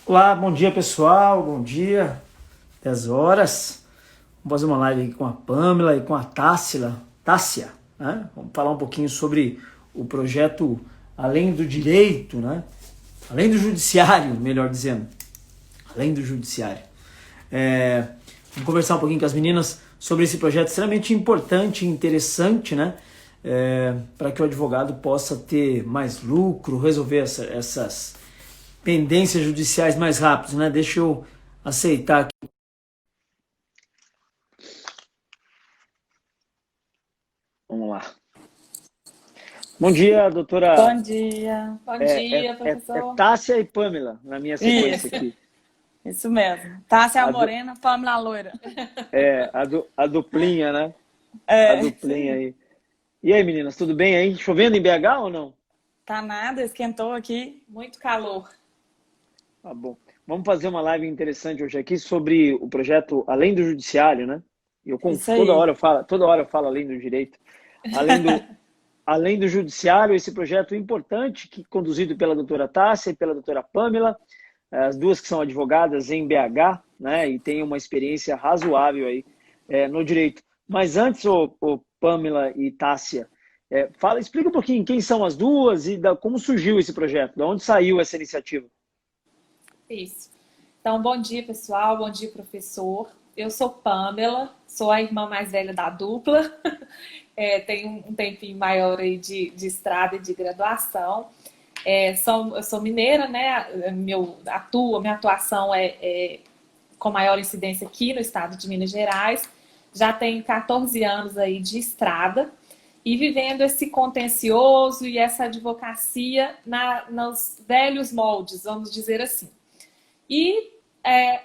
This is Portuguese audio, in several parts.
Olá, bom dia pessoal, bom dia, 10 horas. Vamos fazer uma live aqui com a Pamela e com a Tássia, né? Vamos falar um pouquinho sobre o projeto Além do Direito, né? Além do Judiciário, melhor dizendo. Além do Judiciário. Vamos conversar um pouquinho com as meninas sobre esse projeto extremamente importante e interessante, né? Para que o advogado possa ter mais lucro, resolver essas pendências judiciais mais rápido, né? Deixa eu aceitar aqui. Vamos lá. Bom dia, doutora. Bom dia. Bom dia, É professor. Tássia e Pamela, na minha sequência Isso. aqui. Isso mesmo. Tássia a morena, Pamela a loira. A duplinha, né? É. A duplinha aí. E aí, meninas, tudo bem aí? Chovendo em BH ou não? Tá nada, esquentou aqui. Muito calor. Tá bom. Vamos fazer uma live interessante hoje aqui sobre o projeto Além do Judiciário, né? Isso aí. Toda hora eu falo além do direito. Além do Judiciário, esse projeto importante, conduzido pela doutora Tássia e pela doutora Pamela, as duas que são advogadas em BH, né? E têm uma experiência razoável aí no direito. Mas antes, Pamela e Tássia, explica um pouquinho quem são as duas e como surgiu esse projeto, de onde saiu essa iniciativa. Isso. Então, bom dia, pessoal. Bom dia, professor. Eu sou Pamela, sou a irmã mais velha da dupla. Tenho um tempinho maior aí de estrada e de graduação. Eu sou mineira, né? Minha atuação é com maior incidência aqui no estado de Minas Gerais. Já tenho 14 anos aí de estrada e vivendo esse contencioso e essa advocacia nos velhos moldes, vamos dizer assim. E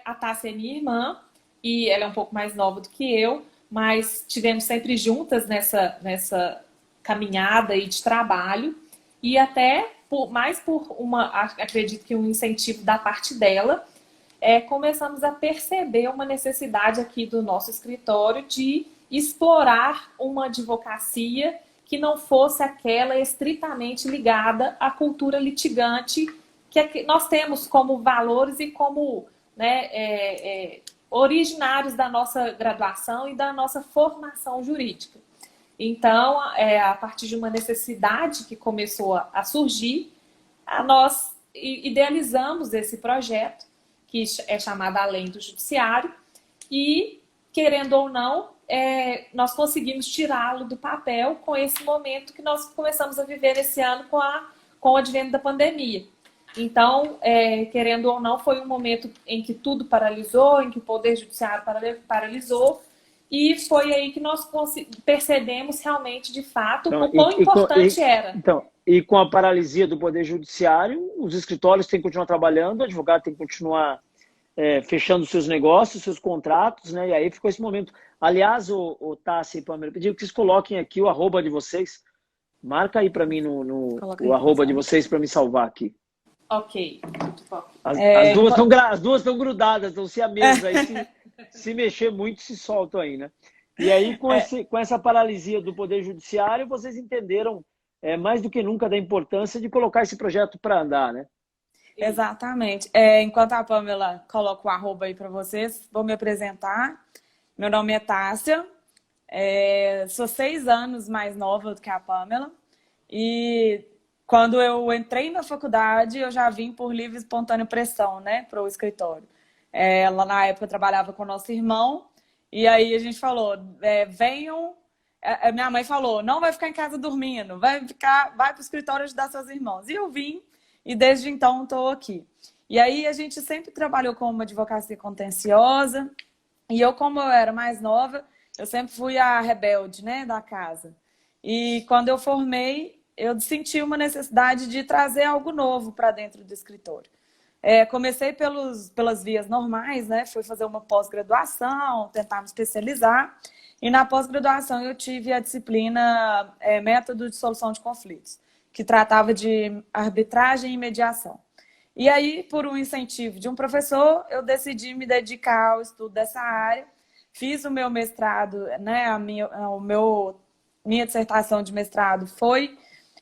a Tássia é minha irmã, e ela é um pouco mais nova do que eu, mas tivemos sempre juntas nessa caminhada aí de trabalho, e até acredito que um incentivo da parte dela, começamos a perceber uma necessidade aqui do nosso escritório de explorar uma advocacia que não fosse aquela estritamente ligada à cultura litigante que nós temos como valores e como originários da nossa graduação e da nossa formação jurídica. Então, a partir de uma necessidade que começou a surgir, nós idealizamos esse projeto, que é chamado Além do Judiciário, e, querendo ou não, nós conseguimos tirá-lo do papel com esse momento que nós começamos a viver esse ano com o advento da pandemia. Então, querendo ou não, foi um momento em que tudo paralisou, em que o Poder Judiciário paralisou, e foi aí que nós percebemos realmente, de fato, o quão importante era. Então, e com a paralisia do Poder Judiciário, os escritórios têm que continuar trabalhando, o advogado tem que continuar fechando seus negócios, seus contratos, né? E aí ficou esse momento. Aliás, o Tássia e Pamela, pediram que vocês coloquem aqui o arroba de vocês. Marca aí para mim o arroba de vocês para me salvar aqui. Ok. As duas estão grudadas, estão siamesas aí. Se mexer muito, se soltam aí, né? E aí, com essa paralisia do Poder Judiciário, vocês entenderam mais do que nunca da importância de colocar esse projeto para andar, né? Exatamente. Enquanto a Pamela coloca o arroba aí para vocês, vou me apresentar. Meu nome é Tássia, sou 6 anos mais nova do que a Pamela e quando eu entrei na faculdade, eu já vim por livre e espontânea pressão, né, para o escritório. Ela, na época, trabalhava com o nosso irmão, e aí a gente falou, venham... Minha mãe falou, não vai ficar em casa dormindo, vai para o escritório ajudar seus irmãos. E eu vim, e desde então estou aqui. E aí a gente sempre trabalhou com uma advocacia contenciosa, e eu, como eu era mais nova, eu sempre fui a rebelde, né, da casa. E quando eu formei, eu senti uma necessidade de trazer algo novo para dentro do escritório. Comecei pelas vias normais, né? Fui fazer uma pós-graduação, tentar me especializar. E na pós-graduação eu tive a disciplina Método de Solução de Conflitos, que tratava de arbitragem e mediação. E aí, por um incentivo de um professor, eu decidi me dedicar ao estudo dessa área. Fiz o meu mestrado, né? Minha dissertação de mestrado foi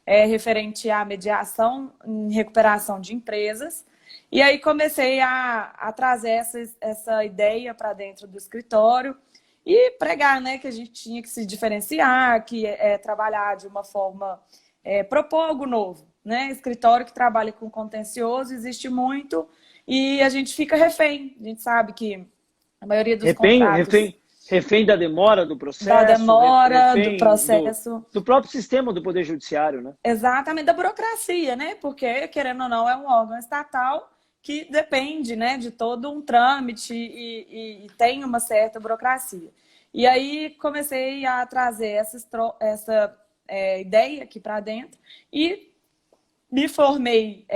referente à mediação em recuperação de empresas. E aí comecei a trazer essa ideia para dentro do escritório e pregar, né, que a gente tinha que se diferenciar, que trabalhar de uma forma, propor algo novo, né? Escritório que trabalha com contencioso existe muito e a gente fica refém. A gente sabe que a maioria dos contratos Refém da demora do da processo, demora, do refém processo. do próprio sistema do Poder Judiciário, né? Exatamente, da burocracia, né? Porque, querendo ou não, é um órgão estatal que depende, né, de todo um trâmite e tem uma certa burocracia. E aí comecei a trazer essa ideia aqui para dentro e me formei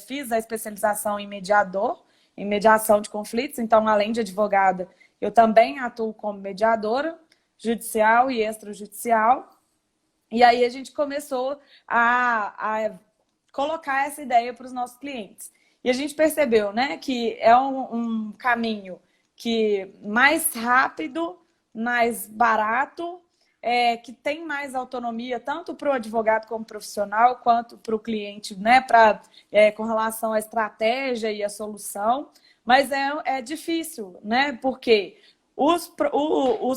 fiz a especialização em mediador, em mediação de conflitos. Então, além de advogada, eu também atuo como mediadora judicial e extrajudicial. E aí a gente começou a colocar essa ideia para os nossos clientes. E a gente percebeu, né, que é um caminho que mais rápido, mais barato, que tem mais autonomia, tanto para o advogado como profissional, quanto para o cliente, né, com relação à estratégia e à solução. Mas é difícil, né, porque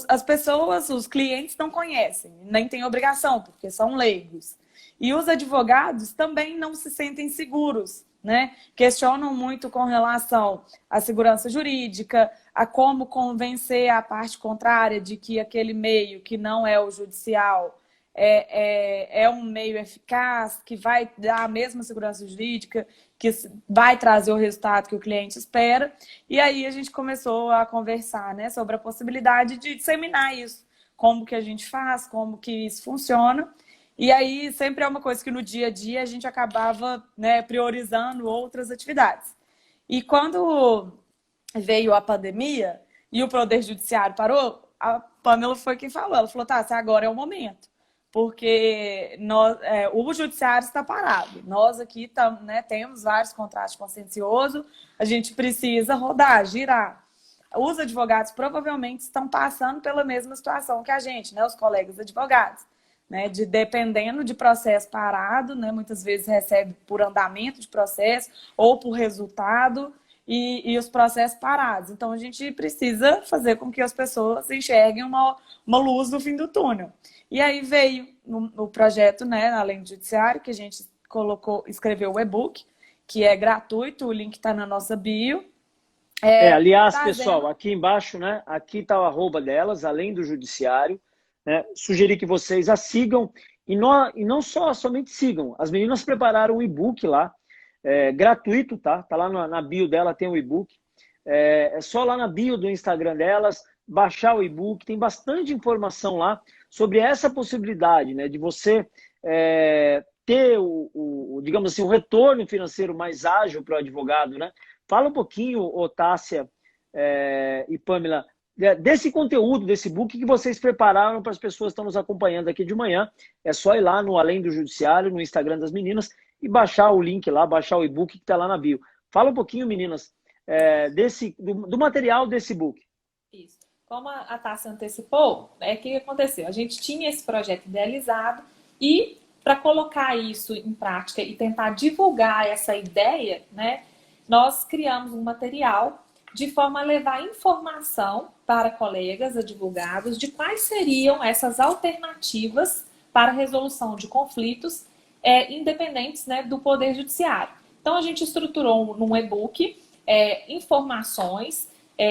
as pessoas, os clientes não conhecem, nem têm obrigação, porque são leigos. E os advogados também não se sentem seguros, né? Questionam muito com relação à segurança jurídica, a como convencer a parte contrária de que aquele meio que não é o judicial é um meio eficaz, que vai dar a mesma segurança jurídica, que vai trazer o resultado que o cliente espera. E aí a gente começou a conversar, né, sobre a possibilidade de disseminar isso, como que a gente faz, como que isso funciona. E aí sempre é uma coisa que no dia a dia a gente acabava, né, priorizando outras atividades. E quando veio a pandemia e o Poder Judiciário parou, a Pamela foi quem falou. Ela falou, tá, agora é o momento. Porque o judiciário está parado. Nós aqui temos vários contratos conscienciosos, a gente precisa rodar, girar. Os advogados provavelmente estão passando pela mesma situação que a gente, né, os colegas advogados. Né, dependendo de processo parado, né, muitas vezes recebe por andamento de processo ou por resultado e os processos parados. Então, a gente precisa fazer com que as pessoas enxerguem uma luz no fim do túnel. E aí veio o projeto, né, além do judiciário, que a gente escreveu o e-book, que é gratuito, o link está na nossa bio. Aliás, pessoal, aqui embaixo, né, aqui está o arroba delas, além do judiciário. Né, sugeri que vocês a sigam e não somente sigam. As meninas prepararam um e-book lá, gratuito, tá? Tá lá na bio dela, tem um e-book. É só lá na bio do Instagram delas, baixar o e-book. Tem bastante informação lá sobre essa possibilidade, né, de você ter digamos assim, o retorno financeiro mais ágil para o advogado, né? Fala um pouquinho, Tássia e Pamela, desse conteúdo, desse book que vocês prepararam para as pessoas que estão nos acompanhando aqui de manhã. É só ir lá no Além do Judiciário, no Instagram das meninas, e baixar o link lá, baixar o e-book que está lá na bio. Fala um pouquinho, meninas, do material desse book. Isso. Como a Tássia antecipou, o que aconteceu? A gente tinha esse projeto idealizado e, para colocar isso em prática e tentar divulgar essa ideia, né, nós criamos um material de forma a levar informação para colegas advogados de quais seriam essas alternativas para a resolução de conflitos independentes, né, do Poder Judiciário. Então, a gente estruturou num e-book informações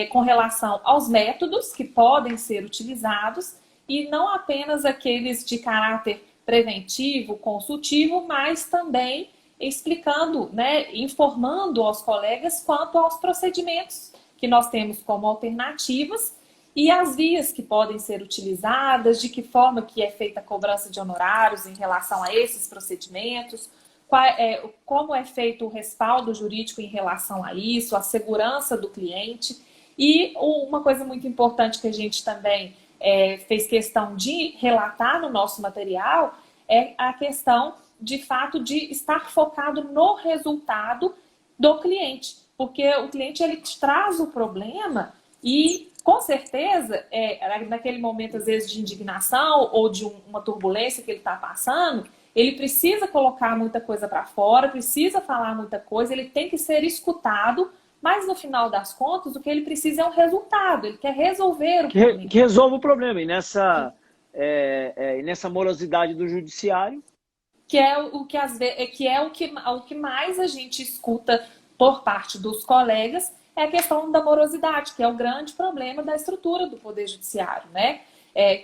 com relação aos métodos que podem ser utilizados e não apenas aqueles de caráter preventivo, consultivo, mas também explicando, né, informando aos colegas quanto aos procedimentos que nós temos como alternativas e as vias que podem ser utilizadas, de que forma que é feita a cobrança de honorários em relação a esses procedimentos, como é feito o respaldo jurídico em relação a isso, a segurança do cliente. E uma coisa muito importante que a gente também fez questão de relatar no nosso material é a questão, de fato, de estar focado no resultado do cliente. Porque o cliente, ele traz o problema e, com certeza, naquele momento, às vezes, de indignação ou de uma turbulência que ele está passando, ele precisa colocar muita coisa para fora, precisa falar muita coisa, ele tem que ser escutado, mas no final das contas, o que ele precisa é um resultado, ele quer resolver o problema. Que resolva o problema, e nessa morosidade do judiciário. Que é o que mais a gente escuta por parte dos colegas, é a questão da morosidade, que é o grande problema da estrutura do Poder Judiciário, né?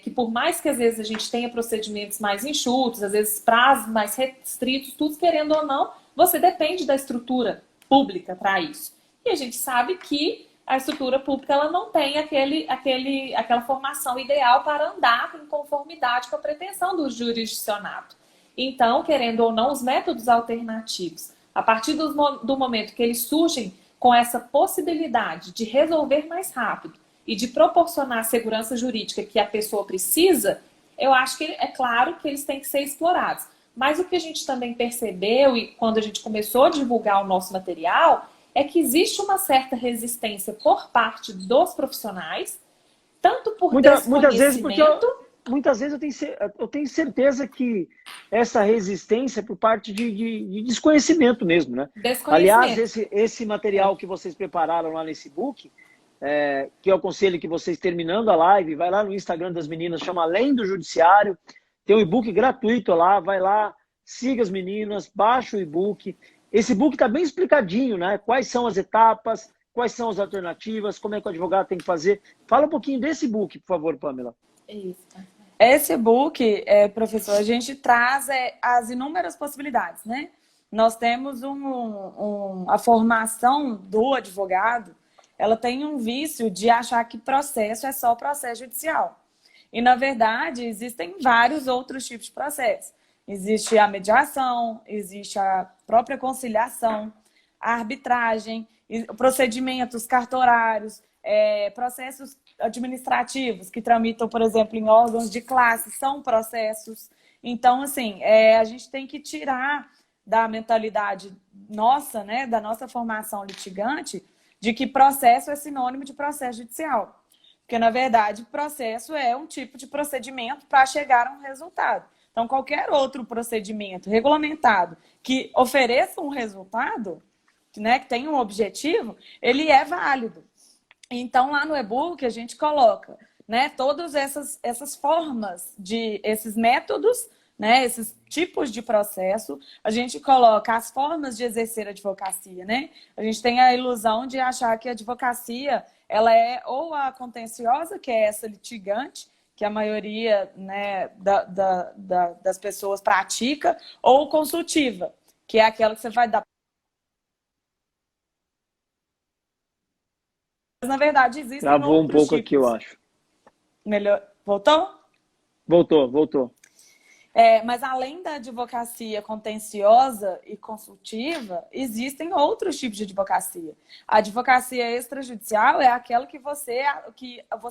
Que por mais que às vezes a gente tenha procedimentos mais enxutos, às vezes prazos mais restritos, tudo querendo ou não, você depende da estrutura pública para isso. E a gente sabe que a estrutura pública ela não tem aquela formação ideal para andar em conformidade com a pretensão do jurisdicionado. Então, querendo ou não, os métodos alternativos, a partir do momento que eles surgem com essa possibilidade de resolver mais rápido e de proporcionar a segurança jurídica que a pessoa precisa, eu acho que é claro que eles têm que ser explorados. Mas o que a gente também percebeu, e quando a gente começou a divulgar o nosso material, é que existe uma certa resistência por parte dos profissionais, tanto por desconhecimento... Muitas vezes eu tenho certeza que essa resistência é por parte de desconhecimento mesmo, né? Aliás, esse material que vocês prepararam lá nesse book, que eu aconselho que vocês, terminando a live, vai lá no Instagram das meninas, chama Além do Judiciário, tem um e-book gratuito lá, vai lá, siga as meninas, baixa o e-book. Esse e-book está bem explicadinho, né? Quais são as etapas, quais são as alternativas, como é que o advogado tem que fazer. Fala um pouquinho desse e-book, por favor, Pamela. Isso. Esse e-book, professor, a gente traz as inúmeras possibilidades, né? Nós temos a formação do advogado, ela tem um vício de achar que processo é só processo judicial. E, na verdade, existem vários outros tipos de processo. Existe a mediação, existe a própria conciliação, a arbitragem, procedimentos cartorários, processos administrativos que tramitam, por exemplo, em órgãos de classe, são processos. Então, assim, a gente tem que tirar da mentalidade nossa, né, da nossa formação litigante, de que processo é sinônimo de processo judicial. Porque, na verdade, processo é um tipo de procedimento para chegar a um resultado. Então, qualquer outro procedimento regulamentado que ofereça um resultado, né, que tenha um objetivo, ele é válido. Então, lá no e-book, a gente coloca, né, todas essas formas, esses métodos, né, esses tipos de processo. A gente coloca as formas de exercer a advocacia, né? A gente tem a ilusão de achar que a advocacia ela é ou a contenciosa, que é essa litigante, que a maioria, né, das pessoas pratica, ou consultiva, que é aquela que você vai dar. Mas, na verdade, existem Travou outros um pouco tipos. Aqui, eu acho. Melhor. Voltou? Voltou. Mas além da advocacia contenciosa e consultiva, existem outros tipos de advocacia. A advocacia extrajudicial é aquela que você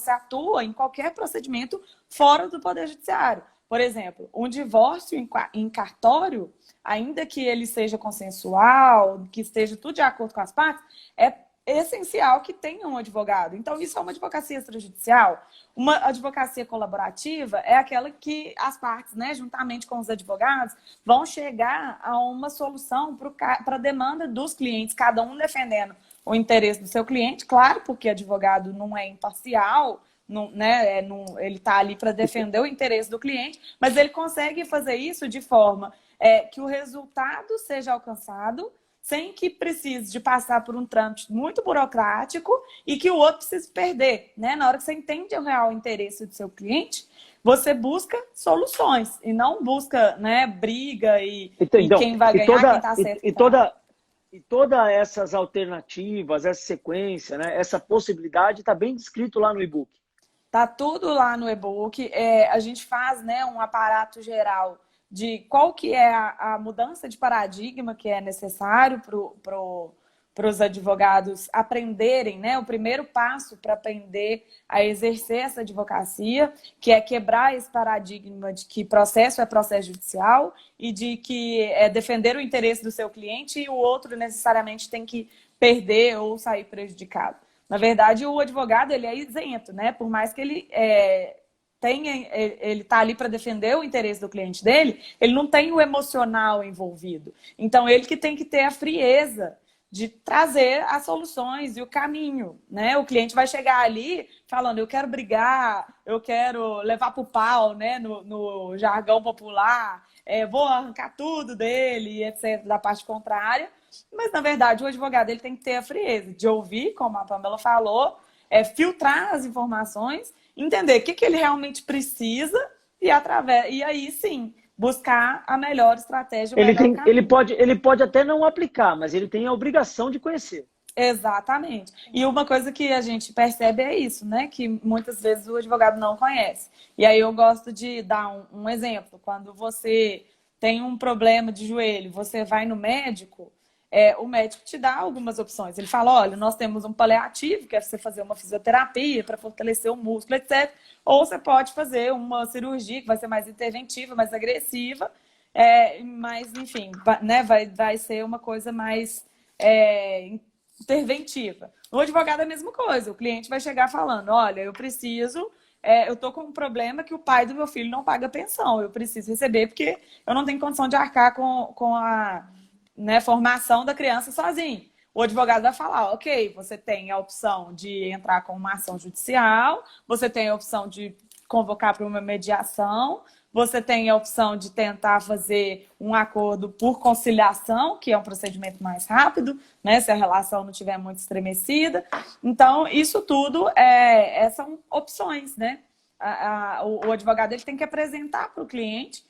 atua em qualquer procedimento fora do Poder Judiciário. Por exemplo, um divórcio em cartório, ainda que ele seja consensual, que esteja tudo de acordo com as partes, é essencial que tenha um advogado. Então, isso é uma advocacia extrajudicial. Uma advocacia colaborativa é aquela que as partes, né, juntamente com os advogados, vão chegar a uma solução para a demanda dos clientes, cada um defendendo o interesse do seu cliente, claro, porque advogado não é imparcial, né, ele está ali para defender o interesse do cliente, mas ele consegue fazer isso de forma que o resultado seja alcançado sem que precise de passar por um trâmite muito burocrático e que o outro precise perder, né? Na hora que você entende o real interesse do seu cliente, você busca soluções e não busca, né, briga e quem vai ganhar, quem está certo. E todas essas alternativas, essa sequência, né, essa possibilidade está bem descrito lá no e-book. Tá tudo lá no e-book. A gente faz, né, um aparato geral de qual que é a mudança de paradigma que é necessário para os advogados aprenderem, né? O primeiro passo para aprender a exercer essa advocacia, que é quebrar esse paradigma de que processo é processo judicial e de que é defender o interesse do seu cliente e o outro necessariamente tem que perder ou sair prejudicado. Na verdade, o advogado ele é isento, né? Por mais que ele ele está ali para defender o interesse do cliente dele, ele não tem o emocional envolvido. Então, ele que tem que ter a frieza de trazer as soluções e o caminho, né? O cliente vai chegar ali falando, eu quero brigar, eu quero levar pro pau, né? No jargão popular, vou arrancar tudo dele, etc., da parte contrária. Mas, na verdade, o advogado ele tem que ter a frieza de ouvir, como a Pamela falou, filtrar as informações, entender o que ele realmente precisa e aí sim buscar a melhor estratégia. Ele pode até não aplicar, mas ele tem a obrigação de conhecer. Exatamente. E uma coisa que a gente percebe é isso, né? Que muitas vezes o advogado não conhece. E aí eu gosto de dar um exemplo. Quando você tem um problema de joelho, você vai no médico, o médico te dá algumas opções. Ele fala, olha, nós temos um paliativo, que é você fazer uma fisioterapia para fortalecer o músculo, etc. Ou você pode fazer uma cirurgia que vai ser mais interventiva, mais agressiva, mas, enfim, né, vai ser uma coisa mais interventiva. O advogado é a mesma coisa. O cliente vai chegar falando, olha, eu tô com um problema que o pai do meu filho não paga pensão. Eu preciso receber porque eu não tenho condição de arcar com a formação da criança sozinho. O advogado vai falar, ok, você tem a opção de entrar com uma ação judicial, você tem a opção de convocar para uma mediação, você tem a opção de tentar fazer um acordo por conciliação, que é um procedimento mais rápido, né, se a relação não estiver muito estremecida. Então, isso tudo são opções, né? O advogado ele tem que apresentar para o cliente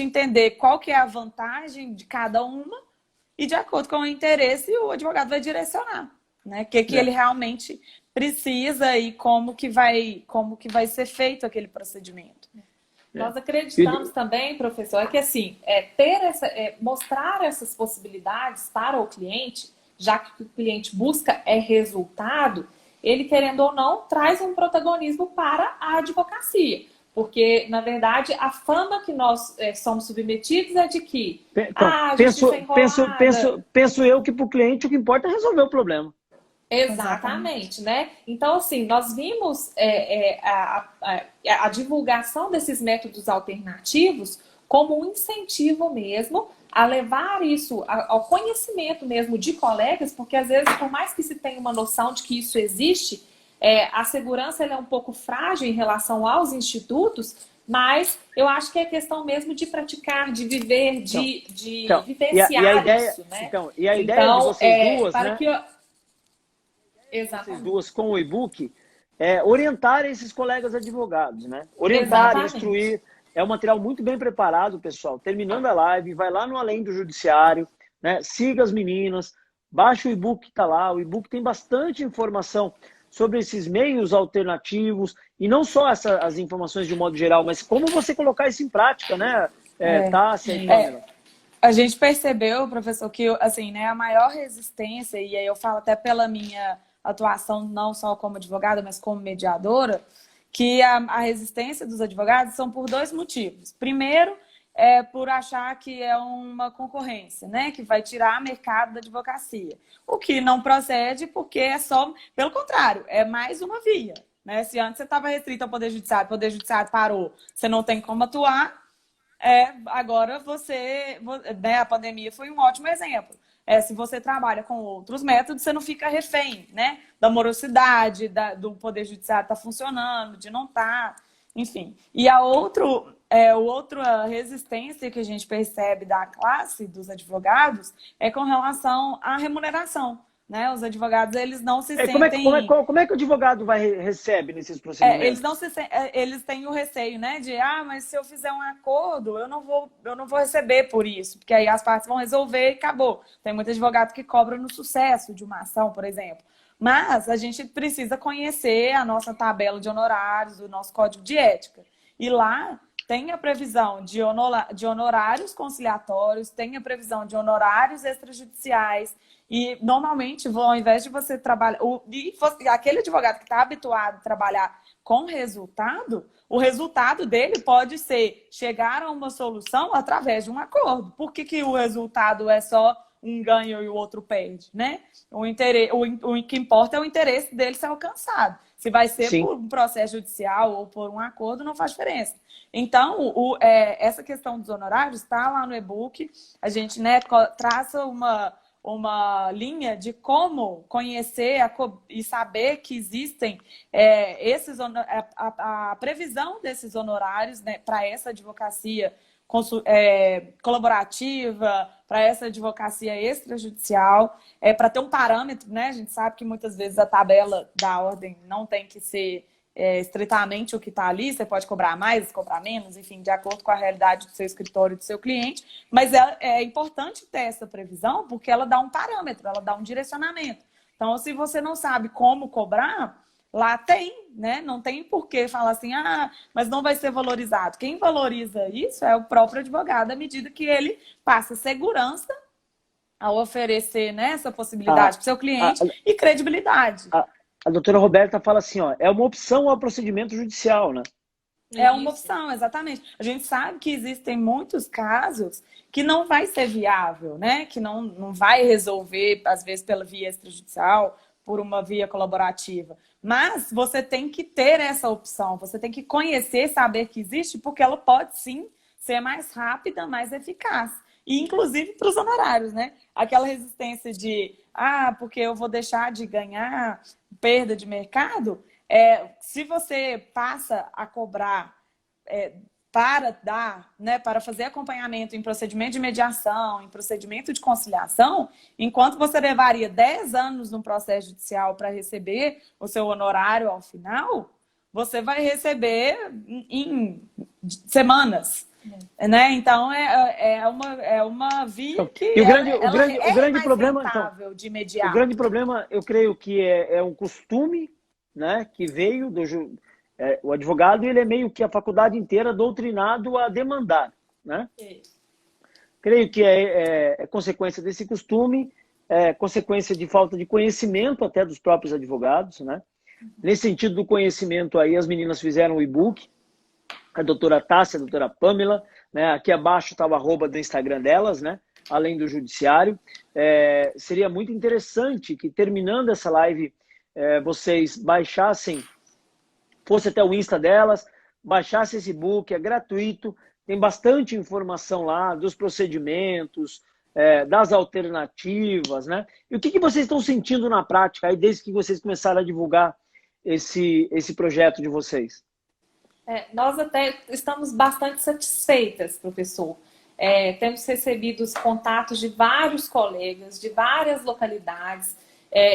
entender qual que é a vantagem de cada uma e, de acordo com o interesse, o advogado vai direcionar, né? O que ele realmente precisa e como que vai ser feito aquele procedimento. Nós acreditamos também, professor, que assim, mostrar essas possibilidades para o cliente, já que o cliente busca resultado, ele, querendo ou não, traz um protagonismo para a advocacia. Porque, na verdade, a fama que nós somos submetidos é de que penso eu que para o cliente o que importa é resolver o problema. Exatamente, né? Então, assim, nós vimos a divulgação desses métodos alternativos como um incentivo mesmo a levar isso ao conhecimento mesmo de colegas, porque às vezes, por mais que se tenha uma noção de que isso existe, a segurança ela é um pouco frágil em relação aos institutos, mas eu acho que é questão mesmo de praticar, de viver, de vivenciar isso, né? E a ideia de vocês duas, para né? Exatamente. Vocês duas com o e-book, orientar esses colegas advogados, né? Orientar, instruir. É um material muito bem preparado, pessoal. Terminando a live, vai lá no Além do Judiciário, né? Siga as meninas, baixa o e-book que está lá. O e-book tem bastante informação sobre esses meios alternativos, e não só as informações de um modo geral, mas como você colocar isso em prática, né, Tássia e Pamela? A gente percebeu, professor, que assim, né, a maior resistência, e aí eu falo até pela minha atuação não só como advogada, mas como mediadora, que a resistência dos advogados são por dois motivos. Primeiro, por achar que é uma concorrência, né? Que vai tirar mercado da advocacia. O que não procede porque pelo contrário, é mais uma via, né? Se antes você estava restrito ao Poder Judiciário, o Poder Judiciário parou, você não tem como atuar, agora né, a pandemia foi um ótimo exemplo. Se você trabalha com outros métodos, você não fica refém, né? Da morosidade, do Poder Judiciário estar funcionando, de não estar, enfim. E a outra resistência que a gente percebe da classe dos advogados é com relação à remuneração, né? Os advogados, eles não se sentem... Como é que o advogado recebe nesses procedimentos? Eles têm o receio, né? De, mas se eu fizer um acordo, eu não vou receber por isso, porque aí as partes vão resolver e acabou. Tem muito advogado que cobra no sucesso de uma ação, por exemplo. Mas a gente precisa conhecer a nossa tabela de honorários, o nosso código de ética. E lá tem a previsão de honorários conciliatórios, tem a previsão de honorários extrajudiciais. E, normalmente, ao invés de você trabalhar... aquele advogado que está habituado a trabalhar com resultado, o resultado dele pode ser chegar a uma solução através de um acordo. Por que o resultado é só um ganha e o outro perde, né? O que importa é o interesse dele ser alcançado. Se vai ser Sim. por um processo judicial ou por um acordo, não faz diferença. Então, essa questão dos honorários está lá no e-book. A gente, né, traça uma linha de como conhecer e saber que existem a previsão desses honorários, né, para essa advocacia colaborativa, para essa advocacia extrajudicial, para ter um parâmetro, né? A gente sabe que muitas vezes a tabela da ordem não tem que ser estritamente o que está ali, você pode cobrar mais, cobrar menos, enfim, de acordo com a realidade do seu escritório e do seu cliente, mas é importante ter essa previsão porque ela dá um parâmetro, ela dá um direcionamento. Então, se você não sabe como cobrar, lá tem, né? Não tem por que falar assim, mas não vai ser valorizado. Quem valoriza isso é o próprio advogado, à medida que ele passa segurança ao oferecer, né, essa possibilidade para o seu cliente e credibilidade. A doutora Roberta fala assim, ó, é uma opção ao procedimento judicial, né? É uma opção, exatamente. A gente sabe que existem muitos casos que não vai ser viável, né? Que não vai resolver, às vezes, pela via extrajudicial, por uma via colaborativa. Mas você tem que ter essa opção, você tem que conhecer, saber que existe, porque ela pode sim ser mais rápida, mais eficaz. E inclusive para os honorários, né? Aquela resistência de, porque eu vou deixar de ganhar perda de mercado, se você passa a cobrar para dar, né, para fazer acompanhamento em procedimento de mediação, em procedimento de conciliação, enquanto você levaria 10 anos no processo judicial para receber o seu honorário ao final, você vai receber em semanas. Né? Então, é uma via que o grande problema, rentável de imediato. O grande problema, eu creio que é um costume, né, que veio do o advogado, ele é meio que a faculdade inteira doutrinado a demandar, né? Creio que é consequência desse costume, consequência de falta de conhecimento até dos próprios advogados, né? Nesse sentido do conhecimento aí, as meninas fizeram o e-book, a doutora Tássia, a doutora Pamela, né? Aqui abaixo está o @ do Instagram delas, né? Além do judiciário. Seria muito interessante que, terminando essa live, vocês baixassem, fosse até o Insta delas, baixasse esse e-book, é gratuito, tem bastante informação lá dos procedimentos, das alternativas, né? E o que vocês estão sentindo na prática aí desde que vocês começaram a divulgar esse projeto de vocês? Nós até estamos bastante satisfeitas, professor. Temos recebido os contatos de vários colegas, de várias localidades,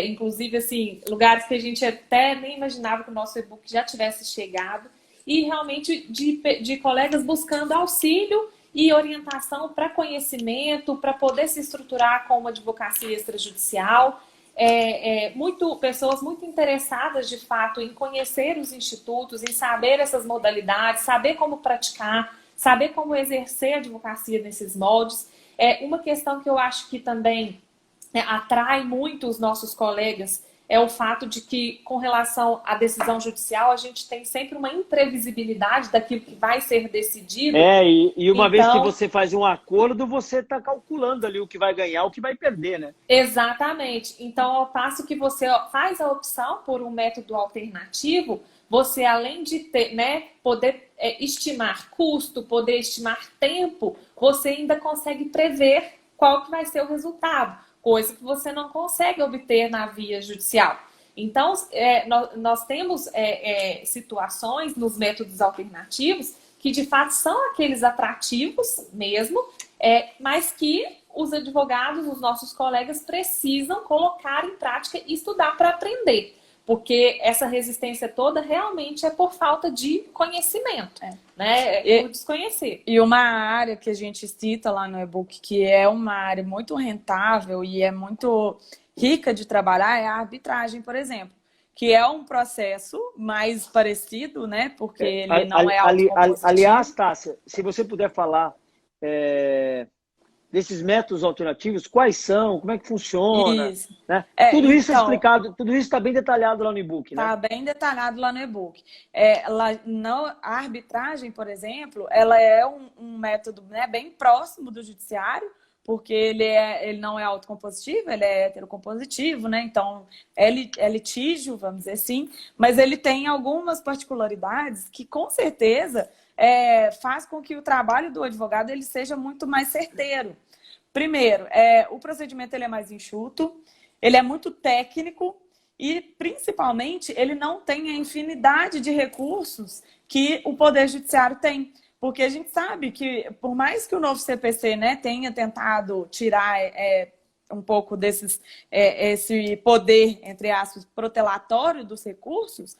inclusive assim, lugares que a gente até nem imaginava que o nosso e-book já tivesse chegado, e realmente de colegas buscando auxílio e orientação para conhecimento, para poder se estruturar com uma advocacia extrajudicial. Pessoas muito interessadas, de fato, em conhecer os institutos, em saber essas modalidades, saber como praticar, saber como exercer a advocacia nesses moldes. Uma questão que eu acho que também atrai muito os nossos colegas é o fato de que, com relação à decisão judicial, a gente tem sempre uma imprevisibilidade daquilo que vai ser decidido. E uma vez que você faz um acordo, você está calculando ali o que vai ganhar, o que vai perder, né? Exatamente. Então, ao passo que você faz a opção por um método alternativo, você, além de ter, né, poder estimar custo, poder estimar tempo, você ainda consegue prever qual que vai ser o resultado, coisa que você não consegue obter na via judicial. Então, nós temos situações nos métodos alternativos que, de fato, são aqueles atrativos mesmo, mas que os advogados, os nossos colegas, precisam colocar em prática e estudar para aprender. Porque essa resistência toda realmente é por falta de conhecimento, né? Por desconhecer. E uma área que a gente cita lá no e-book, que é uma área muito rentável e é muito rica de trabalhar, é a arbitragem, por exemplo. Que é um processo mais parecido, né? Porque ele não é autocompositivo. Aliás, Tássia, se você puder falar desses métodos alternativos, quais são, como é que funciona, isso. Né? Tudo isso é explicado, tudo isso está bem detalhado lá no e-book, né? Está bem detalhado lá no e-book. A arbitragem, por exemplo, ela é um método, né, bem próximo do judiciário, porque ele não é autocompositivo, ele é heterocompositivo, né? Então, é litígio, vamos dizer assim, mas ele tem algumas particularidades que, com certeza, faz com que o trabalho do advogado ele seja muito mais certeiro. Primeiro, o procedimento ele é mais enxuto, ele é muito técnico e, principalmente, ele não tem a infinidade de recursos que o Poder Judiciário tem. Porque a gente sabe que, por mais que o novo CPC, né, tenha tentado tirar um pouco esse poder, entre aspas, protelatório dos recursos,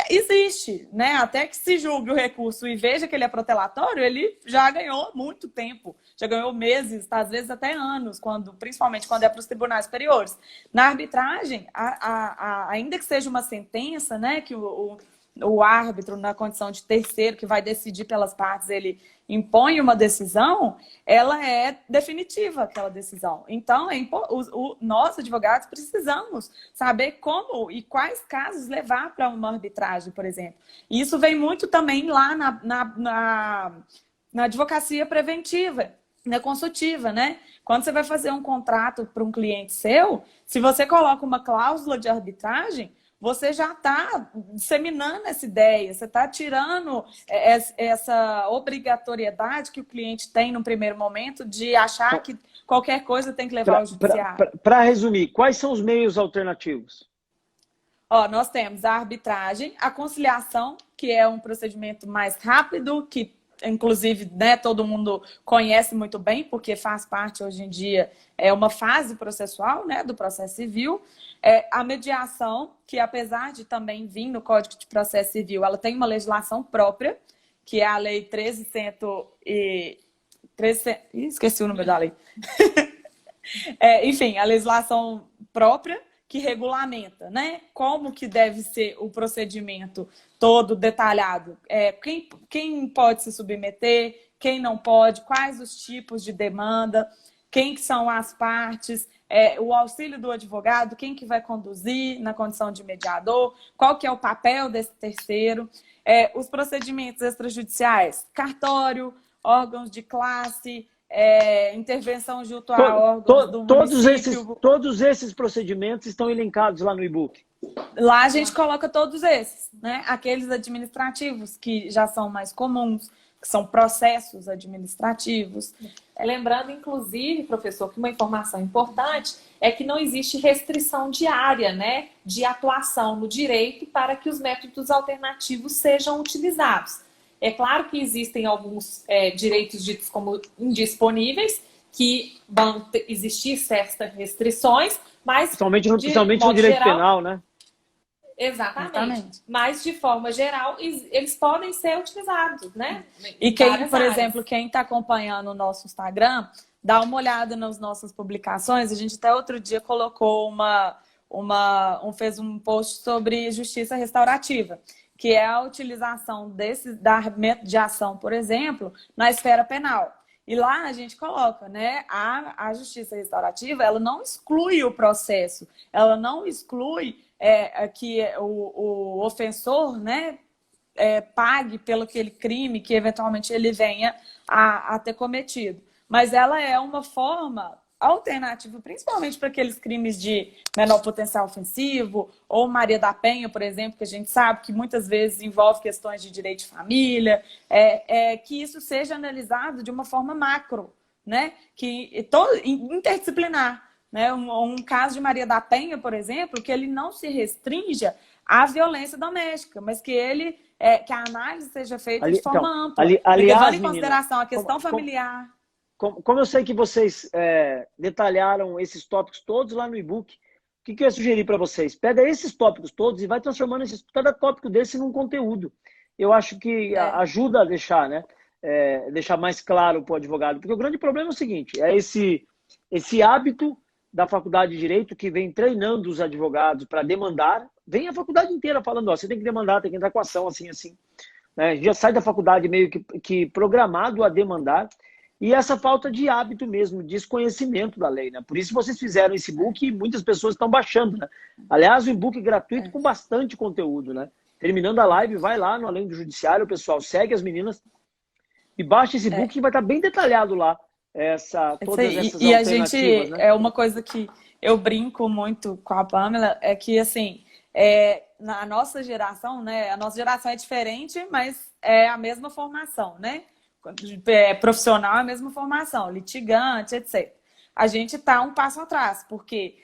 existe, né? Até que se julgue o recurso e veja que ele é protelatório, ele já ganhou muito tempo, já ganhou meses, às vezes até anos, principalmente quando é para os tribunais superiores. Na arbitragem, ainda que seja uma sentença, né, que o árbitro, na condição de terceiro, que vai decidir pelas partes, ele impõe uma decisão, ela é definitiva, aquela decisão. Então, nós, advogados, precisamos saber como e quais casos levar para uma arbitragem, por exemplo. E isso vem muito também lá na advocacia preventiva, na consultiva, né? Quando você vai fazer um contrato para um cliente seu, se você coloca uma cláusula de arbitragem, você já está disseminando essa ideia, você está tirando essa obrigatoriedade que o cliente tem no primeiro momento de achar que qualquer coisa tem que levar ao judiciário. Para resumir, quais são os meios alternativos? Nós temos a arbitragem, a conciliação, que é um procedimento mais rápido, que inclusive, né, todo mundo conhece muito bem, porque faz parte hoje em dia, é uma fase processual, né, do processo civil. A mediação, que apesar de também vir no Código de Processo Civil, ela tem uma legislação própria, que é a Lei 13.100 e... esqueci o número da lei. Enfim, a legislação própria que regulamenta, né, como que deve ser o procedimento todo detalhado. Quem pode se submeter, quem não pode, quais os tipos de demanda, quem que são as partes, o auxílio do advogado, quem que vai conduzir na condição de mediador, qual que é o papel desse terceiro, os procedimentos extrajudiciais, cartório, órgãos de classe, intervenção junto a órgãos do município. Todos esses procedimentos estão elencados lá no e-book? Lá a gente coloca todos esses, né? Aqueles administrativos que já são mais comuns, que são processos administrativos. Lembrando, inclusive, professor, que uma informação importante é que não existe restrição de área, né, de atuação no direito para que os métodos alternativos sejam utilizados. É claro que existem alguns direitos ditos como indisponíveis, que vão existir certas restrições, mas... Principalmente no direito geral, penal, né? Exatamente. Mas, de forma geral, eles podem ser utilizados, né? E quem, por exemplo, quem está acompanhando o nosso Instagram, dá uma olhada nas nossas publicações. A gente até outro dia colocou fez um post sobre justiça restaurativa, que é a utilização da mediação, por exemplo, na esfera penal. E lá a gente coloca, né, a justiça restaurativa, ela não exclui o processo, ela não exclui que o ofensor, né, pague pelo aquele crime que eventualmente ele venha a ter cometido. Mas ela é uma forma alternativa, principalmente para aqueles crimes de menor potencial ofensivo, ou Maria da Penha, por exemplo, que a gente sabe que muitas vezes envolve questões de direito de família, que isso seja analisado de uma forma macro, né? Interdisciplinar. Né? Um caso de Maria da Penha, por exemplo, que ele não se restrinja à violência doméstica, mas que que a análise seja feita de forma ampla, levando em consideração a questão familiar. Como eu sei que vocês detalharam esses tópicos todos lá no e-book, o que eu ia sugerir para vocês? Pega esses tópicos todos e vai transformando cada tópico desse num conteúdo. Eu acho que ajuda a deixar, né? Deixar mais claro para o advogado. Porque o grande problema é o seguinte, esse hábito da faculdade de Direito que vem treinando os advogados para demandar, vem a faculdade inteira falando, você tem que demandar, tem que entrar com ação, assim, assim. Né? Já sai da faculdade meio que programado a demandar, e essa falta de hábito mesmo, desconhecimento da lei. Né? Por isso vocês fizeram esse e-book e muitas pessoas estão baixando. Né? Aliás, o e-book gratuito com bastante conteúdo. Né? Terminando a live, vai lá no Além do Judiciário, pessoal, segue as meninas e baixa esse e-book que vai estar bem detalhado lá. todas essas e a alternativas, gente, né? é uma coisa que eu brinco muito com a Pamela, é que, assim, na nossa geração, né, a nossa geração é diferente, mas é a mesma formação, né? Profissional é a mesma formação, litigante, etc. A gente está um passo atrás, porque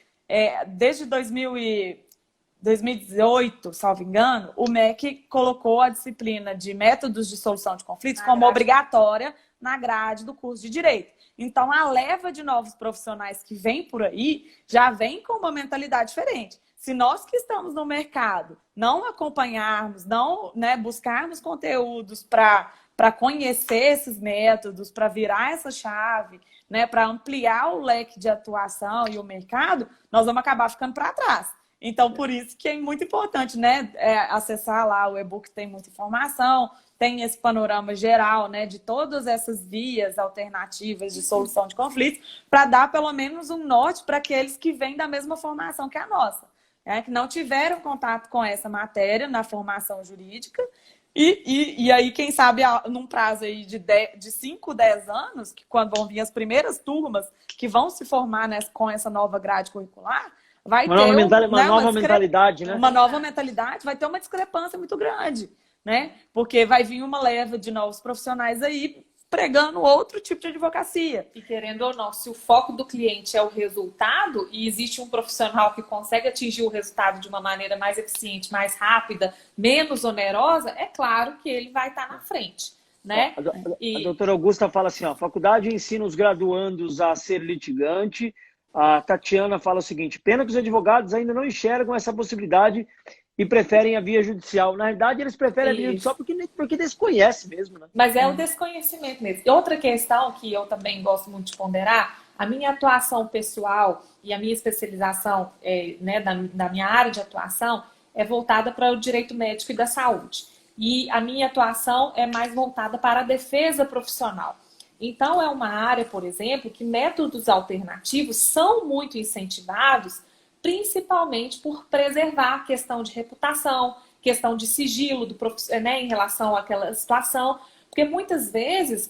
desde 2018, salvo engano, o MEC colocou a disciplina de métodos de solução de conflitos como obrigatória na grade do curso de Direito. Então, a leva de novos profissionais que vem por aí já vem com uma mentalidade diferente. Se nós que estamos no mercado não acompanharmos, não, né, buscarmos conteúdos para conhecer esses métodos, para virar essa chave, né, para ampliar o leque de atuação e o mercado, nós vamos acabar ficando para trás. Então, por isso que é muito importante, né, acessar lá o e-book, tem muita informação, tem esse panorama geral, né, de todas essas vias alternativas de solução de conflitos, para dar pelo menos um norte para aqueles que vêm da mesma formação que a nossa, né, que não tiveram contato com essa matéria na formação jurídica. E aí, quem sabe, num prazo aí de 5, 10 anos, que quando vão vir as primeiras turmas que vão se formar com essa nova grade curricular, vai ter uma nova mentalidade, né? Uma nova mentalidade, vai ter uma discrepância muito grande, né? Porque vai vir uma leva de novos profissionais aí pregando outro tipo de advocacia. E querendo ou não, se o foco do cliente é o resultado e existe um profissional que consegue atingir o resultado de uma maneira mais eficiente, mais rápida, menos onerosa, é claro que ele vai estar na frente, né? A doutora Augusta fala assim, ó, a faculdade ensina os graduandos a ser litigante. A Tatiana fala o seguinte, pena que os advogados ainda não enxergam essa possibilidade e preferem a via judicial. Na verdade, eles preferem a via judicial porque desconhecem mesmo, né? Mas é o desconhecimento mesmo. E outra questão que eu também gosto muito de ponderar, a minha atuação pessoal e a minha especialização né, da minha área de atuação é voltada para o direito médico e da saúde. E a minha atuação é mais voltada para a defesa profissional. Então, é uma área, por exemplo, que métodos alternativos são muito incentivados, principalmente por preservar a questão de reputação, questão de sigilo do né, em relação àquela situação. Porque muitas vezes,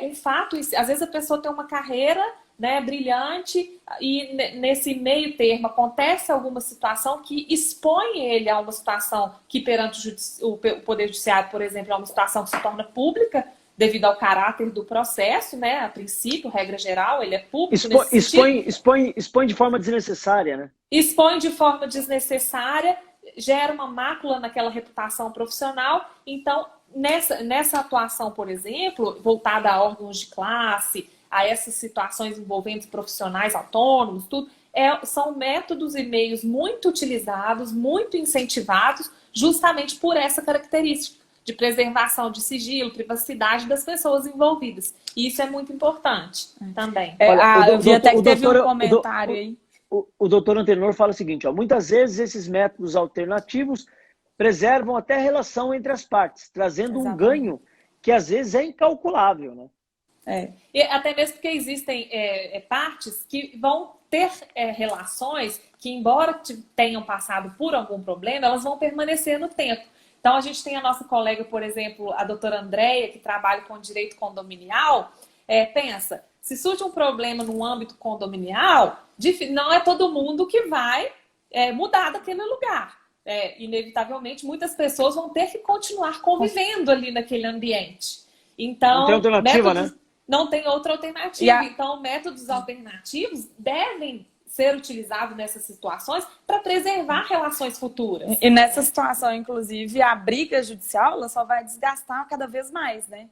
um fato, às vezes a pessoa tem uma carreira, né, brilhante e nesse meio termo acontece alguma situação que expõe ele a uma situação que perante o Poder Judiciário, por exemplo, é uma situação que se torna pública, devido ao caráter do processo, né? A princípio, regra geral, ele é público. Expõe de forma desnecessária, né? Expõe de forma desnecessária, gera uma mácula naquela reputação profissional. Então, nessa atuação, por exemplo, voltada a órgãos de classe, a essas situações envolvendo profissionais autônomos, tudo, são métodos e meios muito utilizados, muito incentivados, justamente por essa característica de preservação de sigilo, privacidade das pessoas envolvidas. E isso é muito importante também. Eu vi até que teve um comentário aí. O doutor Antenor fala o seguinte, ó, muitas vezes esses métodos alternativos preservam até a relação entre as partes, trazendo um ganho que às vezes é incalculável, né? E até mesmo porque existem partes que vão ter relações que, embora tenham passado por algum problema, elas vão permanecer no tempo. Então, a gente tem a nossa colega, por exemplo, a doutora Andréia, que trabalha com direito condominial. Pensa, se surge um problema no âmbito condominial, não é todo mundo que vai mudar daquele lugar. Inevitavelmente, muitas pessoas vão ter que continuar convivendo ali naquele ambiente. Então, não tem alternativa, né? Não tem outra alternativa. Então, métodos alternativos devem ser utilizado nessas situações para preservar relações futuras. E nessa situação, inclusive, a briga judicial ela só vai desgastar cada vez mais, né?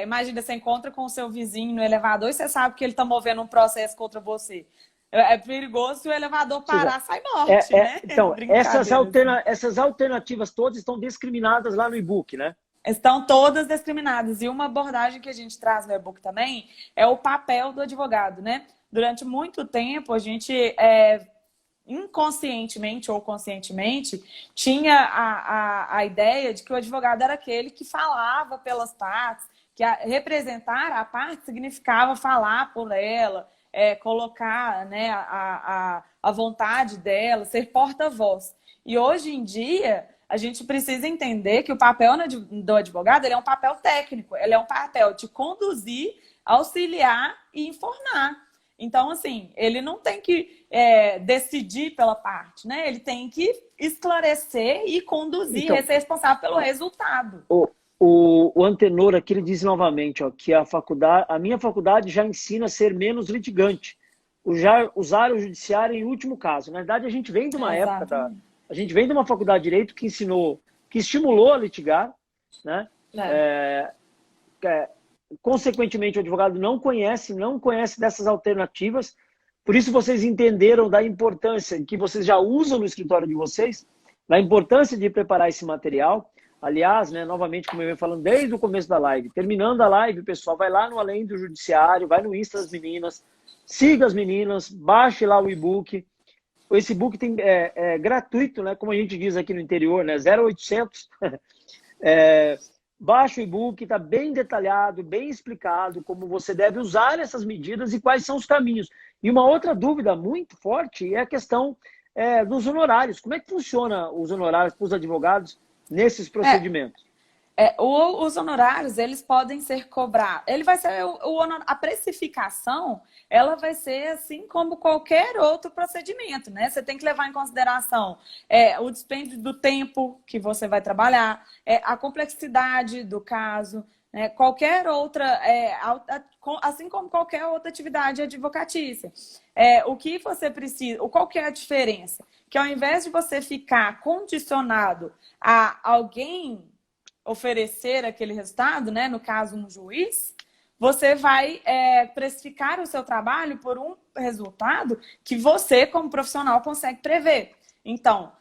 Imagina, você encontra com o seu vizinho no elevador e você sabe que ele está movendo um processo contra você. É perigoso se o elevador parar, sai morte, né? Então, essas alternativas todas estão discriminadas lá no e-book, né? Estão todas discriminadas. E uma abordagem que a gente traz no e-book também é o papel do advogado, né? Durante muito tempo, a gente, inconscientemente ou conscientemente, tinha a ideia de que o advogado era aquele que falava pelas partes, que representar a parte significava falar por ela, colocar, né, a vontade dela, ser porta-voz. E hoje em dia, a gente precisa entender que o papel do advogado ele é um papel técnico, ele é um papel de conduzir auxiliar e informar. Então, assim, ele não tem que decidir pela parte, né? Ele tem que esclarecer e conduzir, Então, ser responsável pelo resultado. O Antenor aqui, ele diz novamente, ó, que a minha faculdade já ensina a ser menos litigante, usar o judiciário em último caso. Na verdade, a gente vem de uma época, a gente vem de uma faculdade de direito que estimulou a litigar, né? Consequentemente, o advogado não conhece dessas alternativas. Por isso, vocês entenderam da importância que vocês já usam no escritório de vocês, da importância de preparar esse material. Aliás, né, novamente, como eu venho falando desde o começo da live, terminando a live, pessoal, vai lá no Além do Judiciário, vai no Insta das meninas, siga as meninas, baixe lá o e-book. Esse e-book é gratuito, né, como a gente diz aqui no interior, né, 0800. Baixa o e-book, está bem detalhado, bem explicado como você deve usar essas medidas e quais são os caminhos. E uma outra dúvida muito forte é a questão dos honorários. Como é que funciona os honorários para os advogados nesses procedimentos? Os honorários, eles podem ser cobrados. Ele vai ser a precificação, ela vai ser assim como qualquer outro procedimento, né? Você tem que levar em consideração o dispêndio do tempo que você vai trabalhar, a complexidade do caso, né? Qualquer outra, assim como qualquer outra atividade advocatícia. O que você precisa, qual que é a diferença? Que ao invés de você ficar condicionado a alguém oferecer aquele resultado, né? No caso, um juiz, você vai precificar o seu trabalho por um resultado que você, como profissional, consegue prever. Então,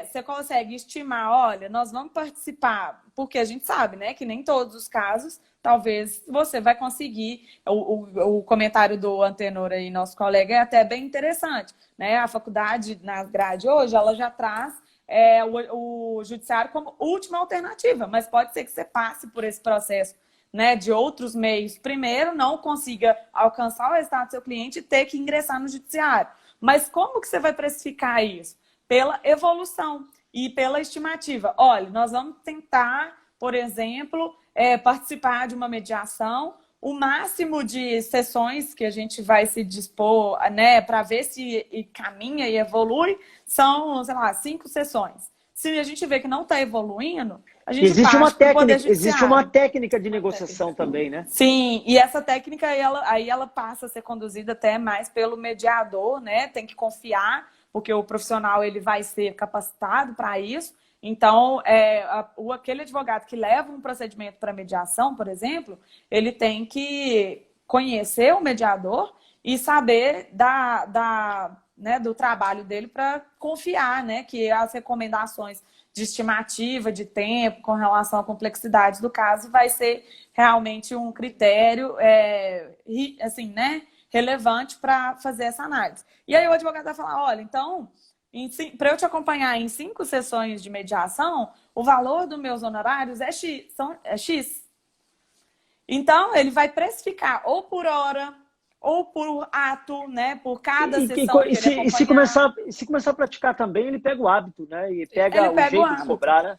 você consegue estimar, olha, nós vamos participar, porque a gente sabe, né, que nem todos os casos, talvez você vai conseguir. O comentário do Antenor aí, nosso colega, é até bem interessante, né? A faculdade, na grade hoje, ela já traz o judiciário como última alternativa, mas pode ser que você passe por esse processo, né, de outros meios. Primeiro, não consiga alcançar o resultado do seu cliente e ter que ingressar no judiciário. Mas como que você vai precificar isso? Pela evolução e pela estimativa. Olha, nós vamos tentar, por exemplo, participar de uma mediação. O máximo de sessões que a gente vai se dispor, né, para ver se caminha e evolui, são, sei lá, 5 sessões. Se a gente vê que não está evoluindo, a gente existe uma Poder técnica de negociação também, né? Sim, e essa técnica aí ela passa a ser conduzida até mais pelo mediador, né? Tem que confiar, porque o profissional ele vai ser capacitado para isso. Então, aquele advogado que leva um procedimento para mediação, por exemplo, ele tem que conhecer o mediador e saber do trabalho dele para confiar, né, que as recomendações de estimativa de tempo com relação à complexidade do caso vai ser realmente um critério assim, né, relevante para fazer essa análise. E aí o advogado vai falar, olha, então, para eu te acompanhar em 5 sessões de mediação, o valor dos meus honorários é X. Então, ele vai precificar ou por hora, ou por ato, né? Por cada sessão que ele acompanhar. E se começar a praticar também, ele pega o hábito, né? E pega o jeito de cobrar, né?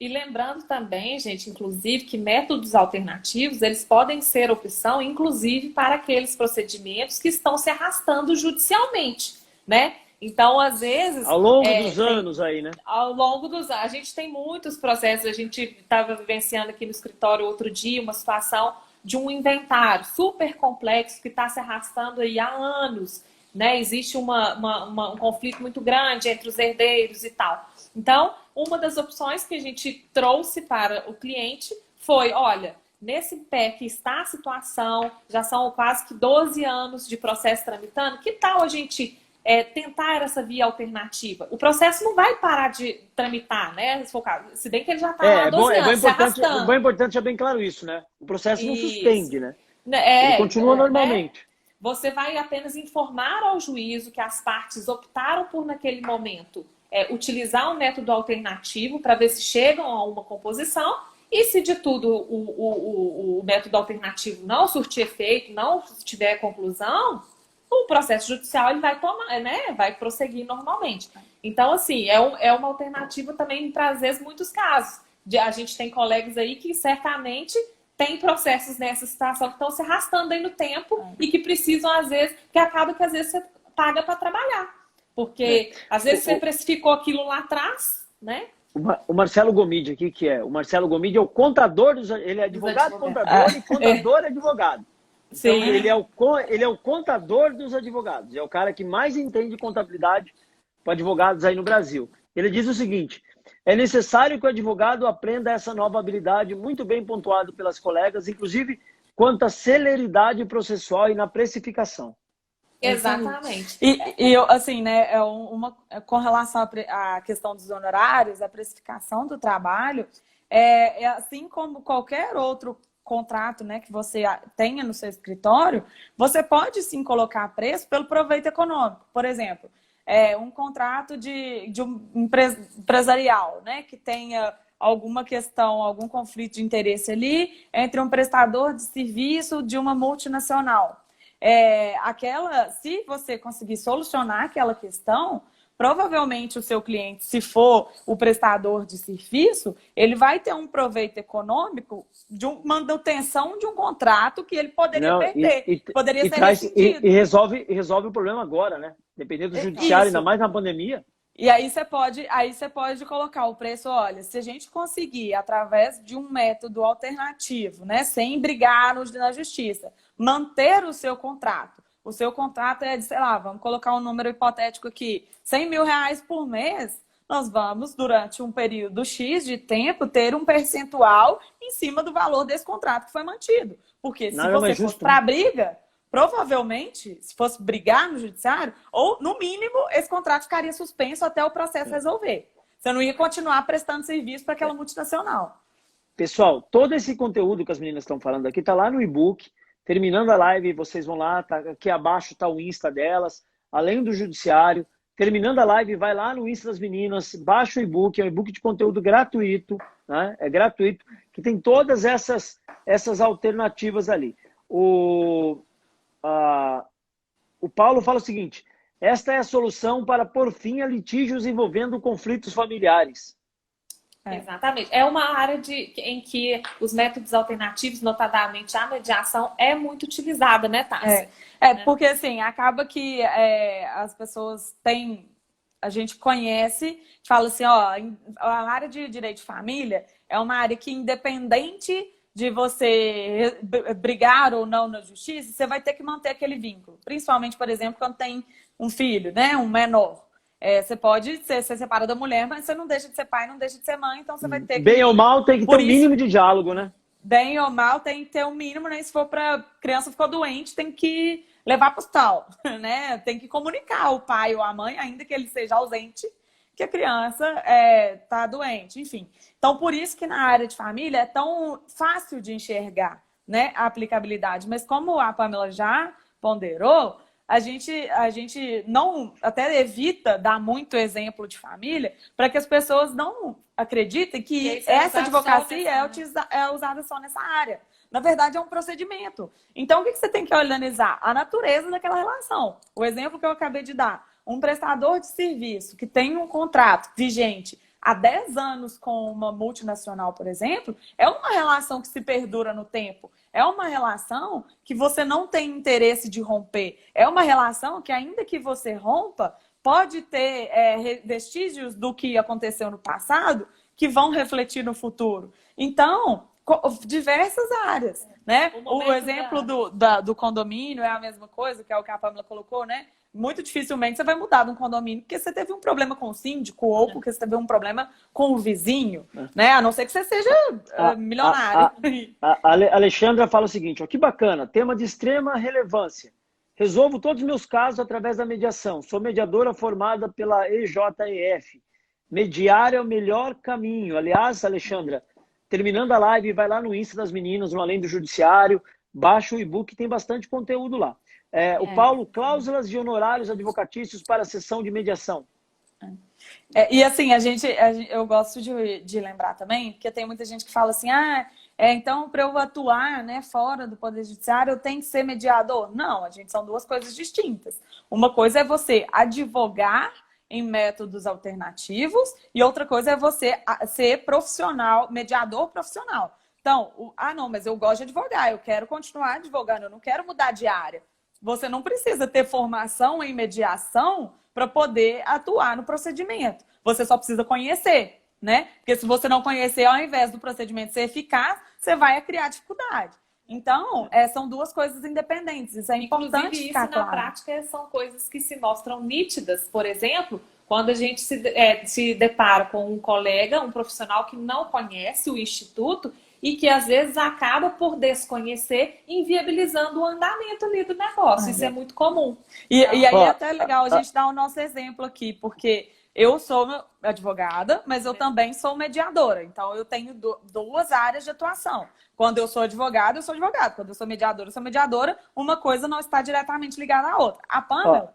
E lembrando também, gente, inclusive, que métodos alternativos, eles podem ser opção, inclusive, para aqueles procedimentos que estão se arrastando judicialmente, né? Então, às vezes... Ao longo dos anos aí, né? Ao longo dos anos. A gente tem muitos processos. A gente estava vivenciando aqui no escritório outro dia uma situação de um inventário super complexo que está se arrastando aí há anos, né? Existe um conflito muito grande entre os herdeiros e tal. Então, uma das opções que a gente trouxe para o cliente foi, olha, nesse pé que está a situação, já são quase que 12 anos de processo tramitando, que tal a gente... tentar essa via alternativa. O processo não vai parar de tramitar, né? Se bem que ele já está há 12 anos, se arrastando. É importante, é bem claro isso, né? O processo não suspende, né? Ele continua normalmente. Né? Você vai apenas informar ao juízo que as partes optaram por, naquele momento, utilizar um método alternativo para ver se chegam a uma composição e se de tudo o método alternativo não surtir efeito, não tiver conclusão, o processo judicial ele vai tomar, né? Vai prosseguir normalmente. Então, assim, é uma alternativa também para, às vezes, muitos casos. A gente tem colegas aí que certamente tem processos nessa situação que estão se arrastando aí no tempo e que precisam, às vezes, que acaba que às vezes você paga para trabalhar. Porque às vezes você precificou aquilo lá atrás, né? O Marcelo Gomide aqui, que é. O Marcelo Gomide é o contador ele é advogado, contador e contador advogado. Então, Sim. ele é o contador dos advogados. É o cara que mais entende contabilidade para advogados aí no Brasil. Ele diz o seguinte: é necessário que o advogado aprenda essa nova habilidade, muito bem pontuado pelas colegas, inclusive quanto à celeridade processual e na precificação. Exatamente. E eu, assim, né, com relação à questão dos honorários, a precificação do trabalho, é assim como qualquer outro contrato, né, que você tenha no seu escritório, você pode sim colocar preço pelo proveito econômico. Por exemplo, um contrato de um empresarial, né, que tenha alguma questão, algum conflito de interesse ali entre um prestador de serviço de uma multinacional. Se você conseguir solucionar aquela questão, provavelmente o seu cliente, se for o prestador de serviço, ele vai ter um proveito econômico de uma manutenção de um contrato que ele poderia perder. Poderia ser rescindido. E resolve o problema agora, né? Dependendo do judiciário, ainda mais na pandemia. E aí você pode colocar o preço, olha, se a gente conseguir, através de um método alternativo, né, sem brigar na justiça, manter o seu contrato. O seu contrato é de, sei lá, vamos colocar um número hipotético aqui, R$100 mil por mês, nós vamos, durante um período X de tempo, ter um percentual em cima do valor desse contrato que foi mantido. Porque se você fosse para a briga, provavelmente, se fosse brigar no judiciário, ou, no mínimo, esse contrato ficaria suspenso até o processo resolver. Você não ia continuar prestando serviço para aquela multinacional. Pessoal, todo esse conteúdo que as meninas estão falando aqui está lá no e-book. Terminando a live, vocês vão lá, aqui abaixo está o Insta delas, além do judiciário. Terminando a live, vai lá no Insta das meninas, baixa o e-book, é um e-book de conteúdo gratuito, né? É gratuito, que tem todas essas alternativas ali. O Paulo fala o seguinte: esta é a solução para pôr fim a litígios envolvendo conflitos familiares. Exatamente. É uma área em que os métodos alternativos, notadamente a mediação, é muito utilizada, né, Tássia? Porque assim, acaba que as pessoas têm... A gente conhece, fala assim, ó, a área de direito de família é uma área que, independente de você brigar ou não na justiça, você vai ter que manter aquele vínculo. Principalmente, por exemplo, quando tem um filho, né, um menor. Você pode ser separado da mulher, mas você não deixa de ser pai, não deixa de ser mãe, então você vai ter que... Bem ou mal, tem que ter um mínimo de diálogo, né? Bem ou mal, tem que ter um mínimo, né? Se for para criança ficou doente, tem que levar para o hospital, né? Tem que comunicar o pai ou a mãe, ainda que ele seja ausente, que a criança está doente, enfim. Então, por isso que na área de família é tão fácil de enxergar, né, a aplicabilidade. Mas como a Pamela já ponderou, a gente não até evita dar muito exemplo de família para que as pessoas não acreditem que essa advocacia é usada só nessa área. Na verdade, é um procedimento. Então, o que você tem que analisar? A natureza daquela relação. O exemplo que eu acabei de dar. Um prestador de serviço que tem um contrato vigente há 10 anos com uma multinacional, por exemplo, é uma relação que se perdura no tempo. É uma relação que você não tem interesse de romper. É uma relação que, ainda que você rompa, pode ter vestígios do que aconteceu no passado que vão refletir no futuro. Então, diversas áreas, né? O exemplo do condomínio é a mesma coisa, que é o que a Pamela colocou, né? Muito dificilmente você vai mudar de um condomínio porque você teve um problema com o síndico ou porque você teve um problema com o vizinho, né? A não ser que você seja milionário. A Alexandra fala o seguinte, ó, que bacana, tema de extrema relevância. Resolvo todos os meus casos através da mediação. Sou mediadora formada pela EJEF. Mediar é o melhor caminho. Aliás, Alexandra, terminando a live, vai lá no Insta das meninas, no Além do Judiciário, baixa o e-book, tem bastante conteúdo lá. O Paulo, cláusulas de honorários advocatícios para a sessão de mediação. E assim, eu gosto de lembrar também, porque tem muita gente que fala assim, então para eu atuar, né, fora do Poder Judiciário, eu tenho que ser mediador. Não, são duas coisas distintas. Uma coisa é você advogar em métodos alternativos e outra coisa é você ser profissional, mediador profissional. Então, não, mas eu gosto de advogar, eu quero continuar advogando, eu não quero mudar de área. Você não precisa ter formação em mediação para poder atuar no procedimento. Você só precisa conhecer, né? Porque se você não conhecer, ao invés do procedimento ser eficaz, você vai criar dificuldade. Então, são duas coisas independentes. Isso é importante. Inclusive, ficar isso claro. Na prática são coisas que se mostram nítidas. Por exemplo, quando a gente se depara com um colega, um profissional que não conhece o Instituto e que às vezes acaba por desconhecer, inviabilizando o andamento ali do negócio. Isso é muito comum. E aí é até legal a gente dar o nosso exemplo aqui, porque eu sou advogada, mas eu também sou mediadora. Então, eu tenho duas áreas de atuação. Quando eu sou advogada, eu sou advogada. Quando eu sou mediadora, eu sou mediadora. Uma coisa não está diretamente ligada à outra. A Pamela,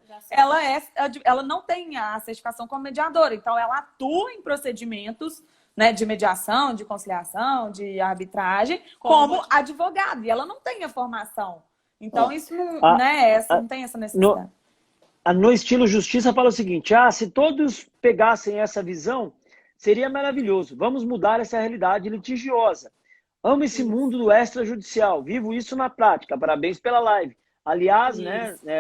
ela não tem a certificação como mediadora. Então, ela atua em procedimentos, né, de mediação, de conciliação, de arbitragem, como advogada. E ela não tem a formação. Então, isso não, não tem essa necessidade. No estilo justiça fala o seguinte, se todos pegassem essa visão, seria maravilhoso. Vamos mudar essa realidade litigiosa. Amo esse mundo do extrajudicial, vivo isso na prática. Parabéns pela live. Aliás,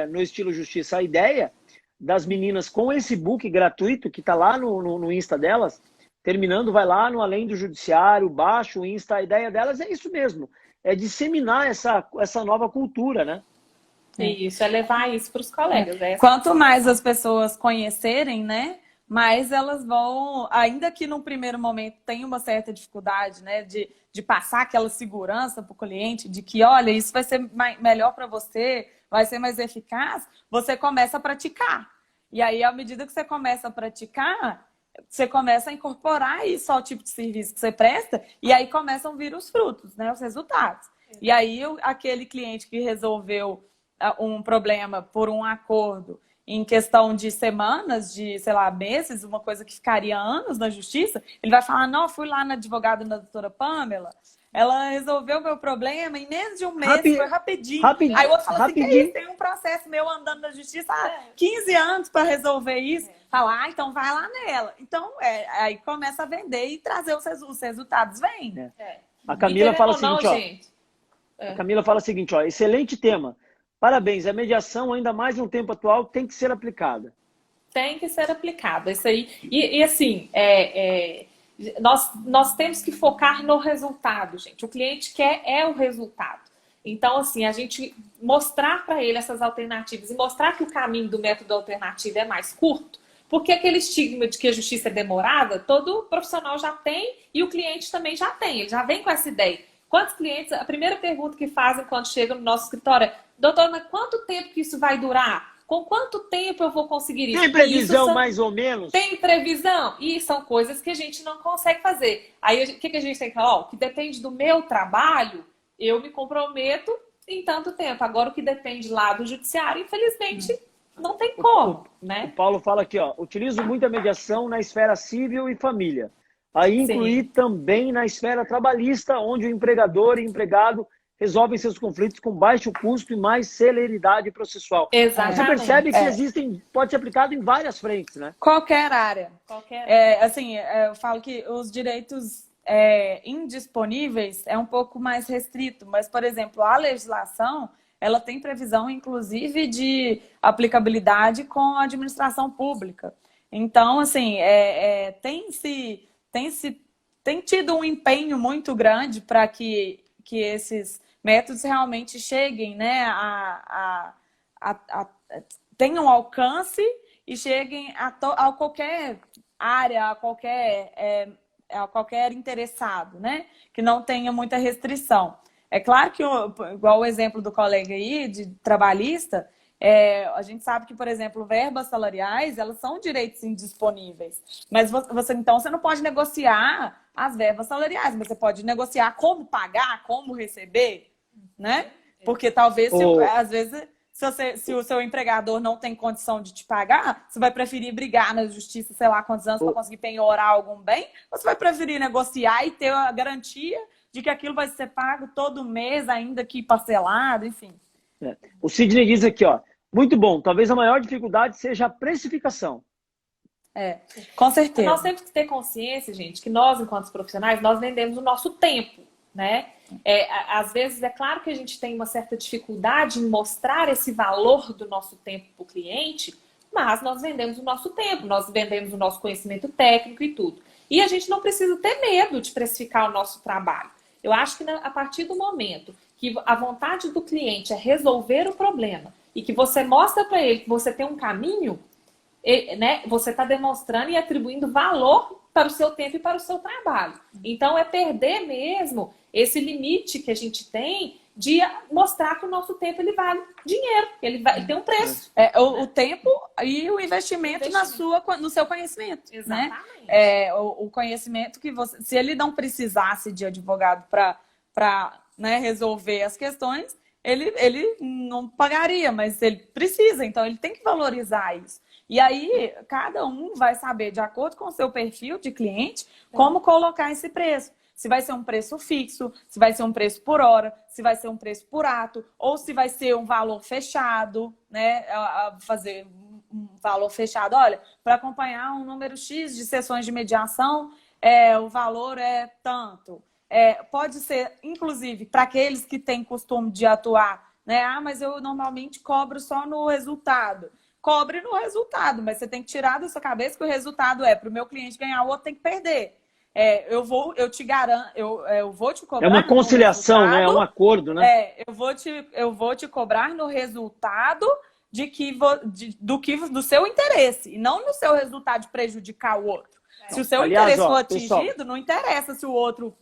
no estilo justiça, a ideia das meninas com esse book gratuito, que está lá no Insta delas, terminando, vai lá no Além do Judiciário, baixa o Insta, a ideia delas é isso mesmo, é disseminar essa nova cultura, né? Isso, é levar isso para os colegas. Quanto mais as pessoas conhecerem, né, mais elas vão, ainda que no primeiro momento tem uma certa dificuldade, né, de passar aquela segurança para o cliente, de que, olha, isso vai ser melhor para você, vai ser mais eficaz, você começa a praticar. E aí, à medida que você começa a praticar, você começa a incorporar isso ao tipo de serviço que você presta, e aí começam a vir os frutos, né, os resultados. E aí, aquele cliente que resolveu um problema por um acordo em questão de semanas, de, sei lá, meses, uma coisa que ficaria anos na justiça, ele vai falar, não, fui lá na advogada da doutora Pamela, ela resolveu o meu problema em menos de um mês, foi rapidinho. Aí o outro fala assim, que é isso? Tem um processo meu andando na justiça há 15 anos para resolver isso. Fala, então vai lá nela. Então, aí começa a vender e trazer os resultados, vem. A Camila fala o seguinte, a Camila fala o seguinte, excelente tema. Parabéns, a mediação, ainda mais no tempo atual, tem que ser aplicada. Tem que ser aplicada, isso aí. E assim, nós temos que focar no resultado, gente. O cliente quer o resultado. Então, assim, a gente mostrar para ele essas alternativas e mostrar que o caminho do método alternativo é mais curto, porque aquele estigma de que a justiça é demorada, todo profissional já tem e o cliente também já tem, ele já vem com essa ideia. Quantos clientes, a primeira pergunta que fazem quando chegam no nosso escritório é, doutor, mas quanto tempo que isso vai durar? Com quanto tempo eu vou conseguir isso? Tem previsão mais ou menos? Tem previsão? E são coisas que a gente não consegue fazer. Aí o que a gente tem que falar? Que depende do meu trabalho, eu me comprometo em tanto tempo. Agora o que depende lá do judiciário, infelizmente, não tem como, né? O Paulo fala aqui, utilizo muito a mediação na esfera civil e família. Aí incluir também na esfera trabalhista, onde o empregador e empregado resolvem seus conflitos com baixo custo e mais celeridade processual. Exatamente. Você percebe que pode ser aplicado em várias frentes, né? Qualquer área. Eu falo que os direitos indisponíveis é um pouco mais restrito, mas, por exemplo, a legislação, ela tem previsão, inclusive, de aplicabilidade com a administração pública. Então, assim, tem tido um empenho muito grande para que esses métodos realmente cheguem, né, tenham alcance e cheguem a qualquer área, a qualquer interessado, né, que não tenha muita restrição. É claro que, igual o exemplo do colega aí, de trabalhista, a gente sabe que, por exemplo, verbas salariais, elas são direitos indisponíveis. Mas então você não pode negociar as verbas salariais, mas você pode negociar como pagar, como receber, né? Porque talvez, às vezes, se o seu empregador não tem condição de te pagar, você vai preferir brigar na justiça, sei lá quantos anos, para conseguir penhorar algum bem, ou você vai preferir negociar e ter a garantia de que aquilo vai ser pago todo mês, ainda que parcelado, enfim. O Sidney diz aqui, muito bom, talvez a maior dificuldade seja a precificação. Com certeza. Nós temos que ter consciência, gente, que nós, enquanto profissionais, nós vendemos o nosso tempo. né? Às vezes, é claro que a gente tem uma certa dificuldade em mostrar esse valor do nosso tempo para o cliente, mas nós vendemos o nosso tempo, nós vendemos o nosso conhecimento técnico e tudo. E a gente não precisa ter medo de precificar o nosso trabalho. Eu acho que a partir do momento que a vontade do cliente é resolver o problema e que você mostra para ele que você tem um caminho, né, você está demonstrando e atribuindo valor para o seu tempo e para o seu trabalho. Então, é perder mesmo esse limite que a gente tem de mostrar que o nosso tempo ele vale dinheiro, ele tem um preço. O tempo e o investimento no seu conhecimento. Exatamente. Né? O conhecimento que você... Se ele não precisasse de advogado para né, resolver as questões, ele não pagaria, mas ele precisa, então ele tem que valorizar isso. E aí, cada um vai saber, de acordo com o seu perfil de cliente, como colocar esse preço. Se vai ser um preço fixo, se vai ser um preço por hora, se vai ser um preço por ato, ou se vai ser um valor fechado, né? Fazer um valor fechado. Olha, para acompanhar um número X de sessões de mediação, o valor é tanto. Pode ser, inclusive, para aqueles que têm costume de atuar, né? Mas eu normalmente cobro só no resultado. Cobre no resultado, mas você tem que tirar da sua cabeça que o resultado para o meu cliente ganhar, o outro tem que perder. Eu te garanto, eu vou te cobrar. É uma conciliação, né? É um acordo, né? Eu vou te cobrar no resultado do seu interesse, e não no seu resultado de prejudicar o outro. Se o seu interesse for atingido, pessoal, não interessa se o outro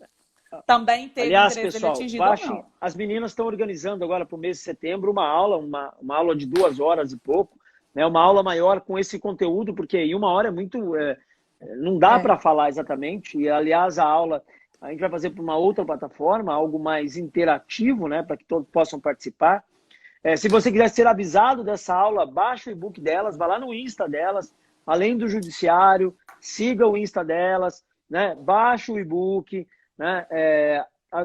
também teve interesse pessoal, atingido ou não. As meninas estão organizando agora para o mês de setembro uma aula de 2 horas e pouco, né? Uma aula maior com esse conteúdo, porque em 1 hora é muito... não dá para falar exatamente, e aliás a aula a gente vai fazer para uma outra plataforma, algo mais interativo, né, para que todos possam participar. Se você quiser ser avisado dessa aula, baixa o e-book delas, vá lá no Insta delas, além do Judiciário, siga o Insta delas, né, baixa o e-book, né,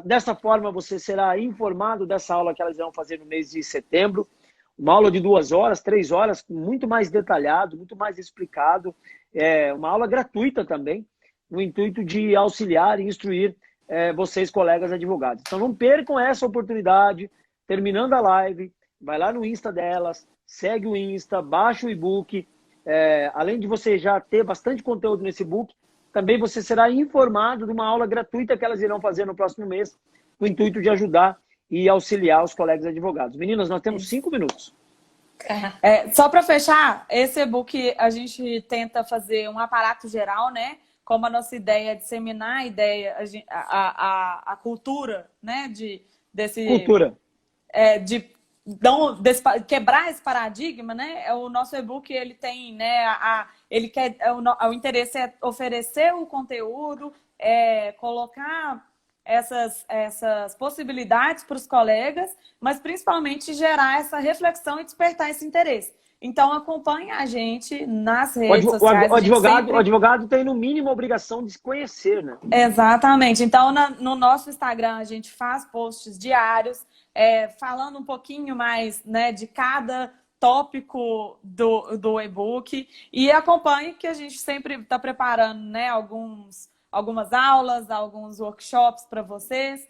dessa forma você será informado dessa aula que elas vão fazer no mês de setembro, uma aula de 2 horas, 3 horas, muito mais detalhado, muito mais explicado. Uma aula gratuita também, no intuito de auxiliar e instruir vocês, colegas advogados. Então não percam essa oportunidade. Terminando a live, vai lá no Insta delas, segue o Insta, baixa o e-book. Além de você já ter bastante conteúdo nesse e-book, também você será informado de uma aula gratuita que elas irão fazer no próximo mês, no intuito de ajudar e auxiliar os colegas advogados. Meninas, nós temos 5 minutos. Só para fechar, esse e-book a gente tenta fazer um aparato geral, né? Como a nossa ideia é disseminar a ideia, a cultura, né? Cultura. Quebrar esse paradigma, né? O nosso e-book ele tem, né? O interesse é oferecer o conteúdo, colocar essas possibilidades para os colegas, mas principalmente gerar essa reflexão e despertar esse interesse. Então, acompanhe a gente nas redes sociais. O advogado tem, no mínimo, a obrigação de se conhecer, né? Exatamente. Então, no nosso Instagram, a gente faz posts diários, falando um pouquinho mais, né, de cada tópico do e-book. E acompanhe que a gente sempre está preparando, né, algumas aulas, alguns workshops para vocês,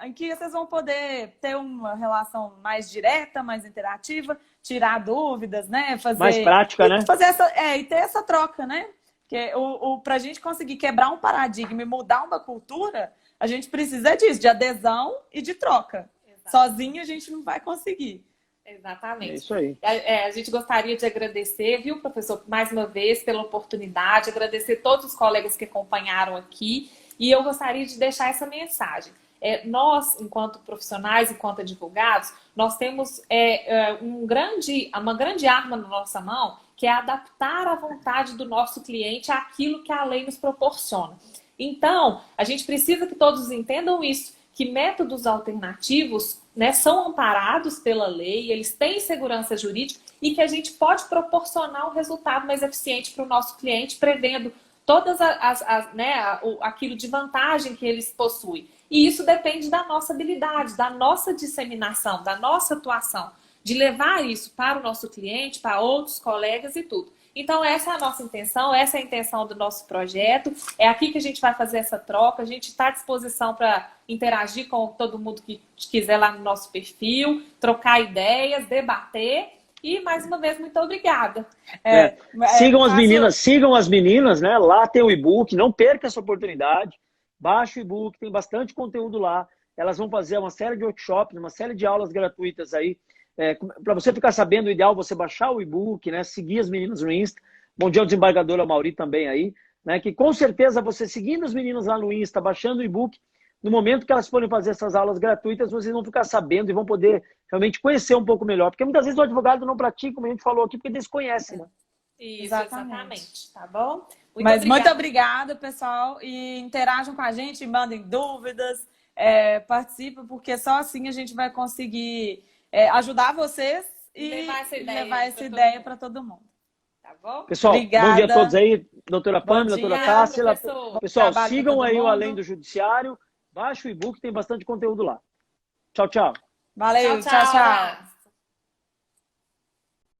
em que vocês vão poder ter uma relação mais direta, mais interativa, tirar dúvidas, né? Mais prática, né? E ter essa troca, né? Porque para a gente conseguir quebrar um paradigma e mudar uma cultura, a gente precisa disso, de adesão e de troca. Exato. Sozinho a gente não vai conseguir. Exatamente. É isso aí. A gente gostaria de agradecer, viu, professor, mais uma vez pela oportunidade, agradecer todos os colegas que acompanharam aqui, e eu gostaria de deixar essa mensagem. Enquanto profissionais, enquanto advogados, nós temos uma grande arma na nossa mão, que é adaptar a vontade do nosso cliente àquilo que a lei nos proporciona. Então, a gente precisa que todos entendam isso, que métodos alternativos, né, são amparados pela lei, eles têm segurança jurídica e que a gente pode proporcionar um resultado mais eficiente para o nosso cliente, prevendo todas aquilo de vantagem que eles possuem. E isso depende da nossa habilidade, da nossa disseminação, da nossa atuação, de levar isso para o nosso cliente, para outros colegas e tudo. Então, essa é a nossa intenção, essa é a intenção do nosso projeto. É aqui que a gente vai fazer essa troca. A gente está à disposição para interagir com todo mundo que quiser lá no nosso perfil, trocar ideias, debater. E, mais uma vez, muito obrigada. Sigam as meninas, né? Lá tem o e-book, não perca essa oportunidade. Baixa o e-book, tem bastante conteúdo lá. Elas vão fazer uma série de workshops, uma série de aulas gratuitas aí. Para você ficar sabendo, o ideal é você baixar o e-book, né? Seguir as meninas no Insta. Bom dia ao desembargador Amauri também aí, né? Que com certeza você seguindo as meninas lá no Insta, baixando o e-book, no momento que elas forem fazer essas aulas gratuitas, vocês vão ficar sabendo e vão poder realmente conhecer um pouco melhor. Porque muitas vezes o advogado não pratica, como a gente falou aqui, porque desconhece, né? Isso, exatamente. Tá bom? Muito obrigada, pessoal. E interajam com a gente, mandem dúvidas, participem, porque só assim a gente vai conseguir ajudar vocês e levar essa ideia para todo mundo. Tá bom? Pessoal, obrigada. Bom dia a todos aí. Doutora Pâmela, doutora Tássila. Pessoal, Trabalho sigam aí o mundo. Além do Judiciário. Baixa o e-book, tem bastante conteúdo lá. Tchau, tchau. Valeu, tchau.